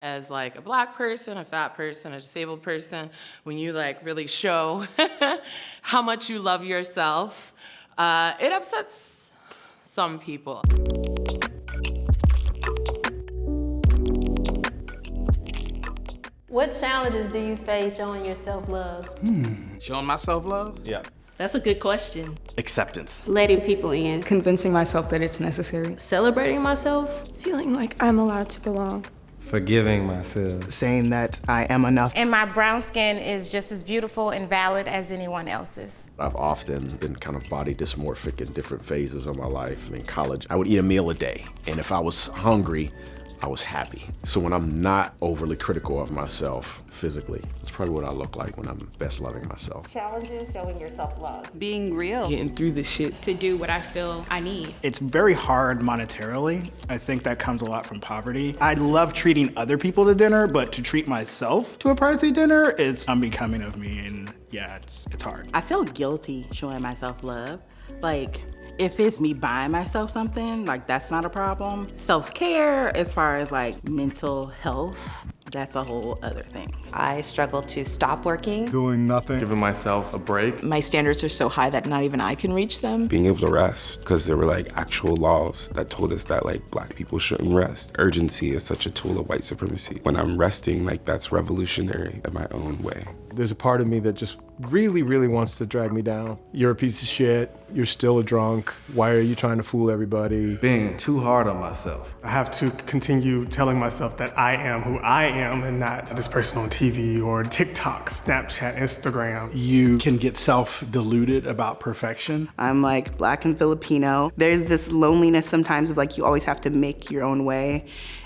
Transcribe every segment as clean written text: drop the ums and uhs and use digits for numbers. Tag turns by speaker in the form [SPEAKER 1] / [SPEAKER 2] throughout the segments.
[SPEAKER 1] As like a Black person, a fat person, a disabled person, when you like really show how much you love yourself, it upsets some people.
[SPEAKER 2] What challenges do you face showing your self-love?
[SPEAKER 3] Showing myself love?
[SPEAKER 4] Yeah.
[SPEAKER 2] That's a good question.
[SPEAKER 4] Acceptance.
[SPEAKER 2] Letting people in.
[SPEAKER 5] Convincing myself that it's necessary.
[SPEAKER 2] Celebrating myself.
[SPEAKER 6] Feeling like I'm allowed to belong.
[SPEAKER 7] Forgiving myself.
[SPEAKER 3] Saying that I am enough.
[SPEAKER 8] And my brown skin is just as beautiful and valid as anyone else's.
[SPEAKER 9] I've often been kind of body dysmorphic in different phases of my life. In college, I would eat a meal a day, and if I was hungry, I was happy. So when I'm not overly critical of myself physically, that's probably what I look like when I'm best loving myself.
[SPEAKER 8] Challenges showing yourself love.
[SPEAKER 5] Being real.
[SPEAKER 1] Getting through the shit.
[SPEAKER 5] To do what I feel I need.
[SPEAKER 3] It's very hard monetarily. I think that comes a lot from poverty. I love treating other people to dinner, but to treat myself to a pricey dinner, it's unbecoming of me, and yeah, it's hard.
[SPEAKER 10] I feel guilty showing myself love. Like, if it's me buying myself something, like that's not a problem. Self-care, as far as like mental health, that's a whole other thing.
[SPEAKER 11] I struggle to stop working.
[SPEAKER 7] Doing nothing.
[SPEAKER 4] Giving myself a break.
[SPEAKER 11] My standards are so high that not even I can reach them.
[SPEAKER 12] Being able to rest, because there were like actual laws that told us that like Black people shouldn't rest. Urgency is such a tool of white supremacy. When I'm resting, like that's revolutionary in my own way.
[SPEAKER 13] There's a part of me that just really, really wants to drag me down. You're a piece of shit. You're still a drunk. Why are you trying to fool everybody?
[SPEAKER 7] Being too hard on myself.
[SPEAKER 14] I have to continue telling myself that I am who I am and not this person on TV or TikTok, Snapchat, Instagram.
[SPEAKER 3] You can get self-deluded about perfection.
[SPEAKER 10] I'm like Black and Filipino. There's this loneliness sometimes of like you always have to make your own way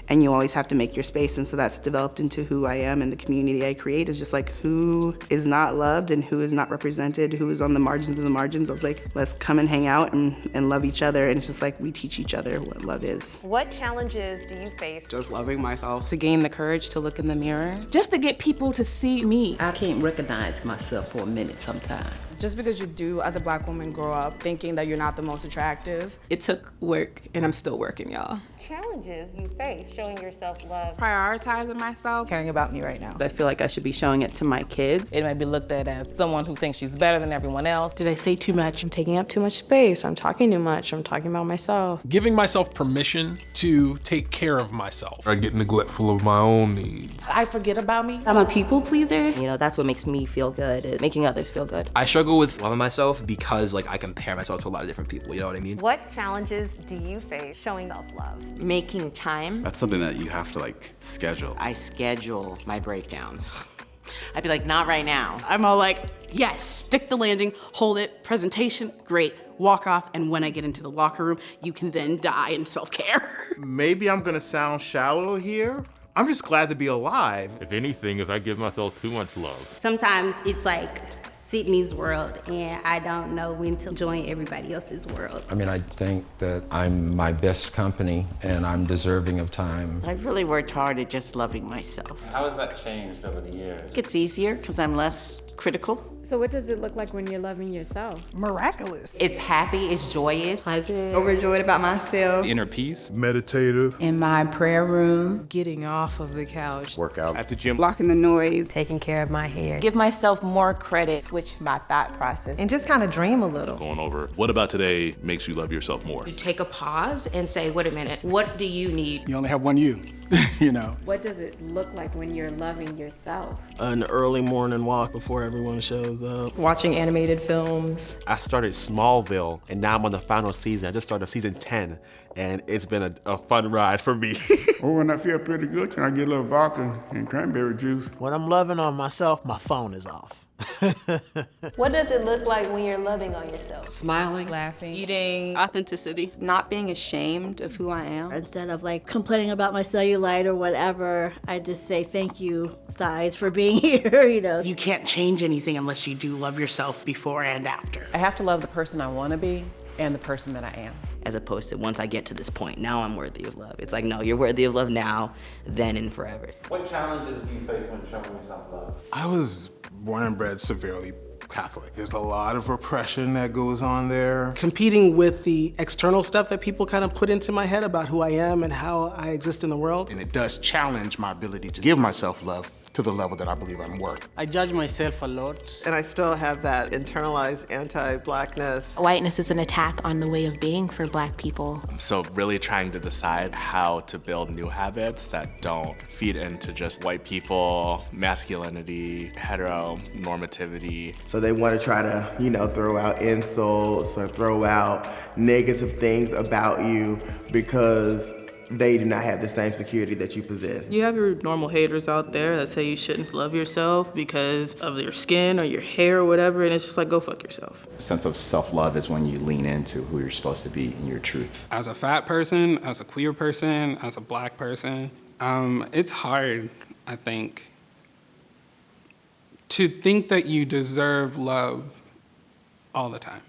[SPEAKER 10] and you always have to make your space, and so that's developed into who I am, and the community I create is just like who is not loved and who is not represented, who is on the margins of the margins. I was like, let's come and hang out and love each other, and it's just like we teach each other what love is.
[SPEAKER 8] What challenges do you face?
[SPEAKER 3] Just loving myself.
[SPEAKER 1] To gain the courage to look in the mirror.
[SPEAKER 10] Just to get people to see me.
[SPEAKER 15] I can't recognize myself for a minute sometimes.
[SPEAKER 5] Just because you do, as a Black woman, grow up thinking that you're not the most attractive.
[SPEAKER 6] It took work, and I'm still working, y'all.
[SPEAKER 8] Challenges you face showing yourself love.
[SPEAKER 5] Prioritizing myself. Caring about me right now.
[SPEAKER 6] I feel like I should be showing it to my kids.
[SPEAKER 5] It may be looked at as someone who thinks she's better than everyone else.
[SPEAKER 6] Did I say too much?
[SPEAKER 2] I'm taking up too much space. I'm talking too much. I'm talking about myself.
[SPEAKER 14] Giving myself permission to take care of myself.
[SPEAKER 12] I get neglectful of my own needs.
[SPEAKER 5] I forget about me.
[SPEAKER 2] I'm a people pleaser.
[SPEAKER 11] You know, that's what makes me feel good, is making others feel good.
[SPEAKER 4] I struggle with loving myself because like I compare myself to a lot of different people, you know what I mean?
[SPEAKER 8] What challenges do you face showing self-love?
[SPEAKER 11] Making time.
[SPEAKER 4] That's something that you have to like schedule.
[SPEAKER 15] I schedule my breakdowns. I'd be like, not right now.
[SPEAKER 6] I'm all like, yes, stick the landing, hold it, presentation, great, walk off, and when I get into the locker room, you can then die in self-care.
[SPEAKER 4] Maybe I'm gonna sound shallow here. I'm just glad to be alive.
[SPEAKER 9] If anything, is I give myself too much love.
[SPEAKER 11] Sometimes it's like Sydney's world, and I don't know when to join everybody else's world.
[SPEAKER 7] I mean, I think that I'm my best company and I'm deserving of time.
[SPEAKER 15] I've really worked hard at just loving myself.
[SPEAKER 4] How has that changed over the years?
[SPEAKER 15] It's easier because I'm less critical.
[SPEAKER 2] So what does it look like when you're loving yourself?
[SPEAKER 5] Miraculous.
[SPEAKER 11] It's happy, it's joyous.
[SPEAKER 2] Pleasant.
[SPEAKER 6] Overjoyed about myself.
[SPEAKER 4] Inner peace.
[SPEAKER 12] Meditative.
[SPEAKER 6] In my prayer room.
[SPEAKER 5] Getting off of the couch.
[SPEAKER 9] Workout.
[SPEAKER 4] At the gym.
[SPEAKER 6] Blocking the noise.
[SPEAKER 2] Taking care of my hair.
[SPEAKER 11] Give myself more credit. Switch my thought process.
[SPEAKER 6] And just kind of dream a little.
[SPEAKER 9] Going over what about today makes you love yourself more?
[SPEAKER 1] You take a pause and say, wait a minute, what do you need?
[SPEAKER 3] You only have one you, you know.
[SPEAKER 2] What does it look like when you're loving yourself?
[SPEAKER 13] An early morning walk before everyone shows up.
[SPEAKER 2] Watching animated films.
[SPEAKER 4] I started Smallville and now I'm on the final season. I just started season 10 and it's been a fun ride for me.
[SPEAKER 12] Or when I feel pretty good, I get a little vodka and cranberry juice.
[SPEAKER 3] When I'm loving on myself, my phone is off.
[SPEAKER 2] What does it look like when you're loving on yourself?
[SPEAKER 5] Smiling, laughing, eating,
[SPEAKER 6] Authenticity.
[SPEAKER 10] Not being ashamed of who I am.
[SPEAKER 11] Instead of like complaining about my cellulite or whatever, I just say thank you, thighs, for being here, you know.
[SPEAKER 10] You can't change anything unless you do love yourself before and after.
[SPEAKER 5] I have to love the person I want to be and the person that I am.
[SPEAKER 15] As opposed to once I get to this point, now I'm worthy of love. It's like, no, you're worthy of love now, then, and forever.
[SPEAKER 4] What challenges do you face when showing yourself love?
[SPEAKER 3] I was born and bred severely
[SPEAKER 16] Catholic. There's a lot of repression that goes on there.
[SPEAKER 17] Competing with the external stuff that people kind of put into my head about who I am and how I exist in the world.
[SPEAKER 16] And it does challenge my ability to give myself love to the level that I believe I'm worth.
[SPEAKER 18] I judge myself a lot.
[SPEAKER 19] And I still have that internalized anti-blackness.
[SPEAKER 20] Whiteness is an attack on the way of being for Black people.
[SPEAKER 21] So really trying to decide how to build new habits that don't feed into just white people, masculinity, heteronormativity.
[SPEAKER 22] So they want to try to, throw out insults or throw out negative things about you because they do not have the same security that you possess.
[SPEAKER 23] You have your normal haters out there that say you shouldn't love yourself because of your skin or your hair or whatever, and it's just like, go fuck yourself.
[SPEAKER 24] A sense of self-love is when you lean into who you're supposed to be and your truth.
[SPEAKER 25] As a fat person, as a queer person, as a Black person, it's hard, I think, to think that you deserve love all the time.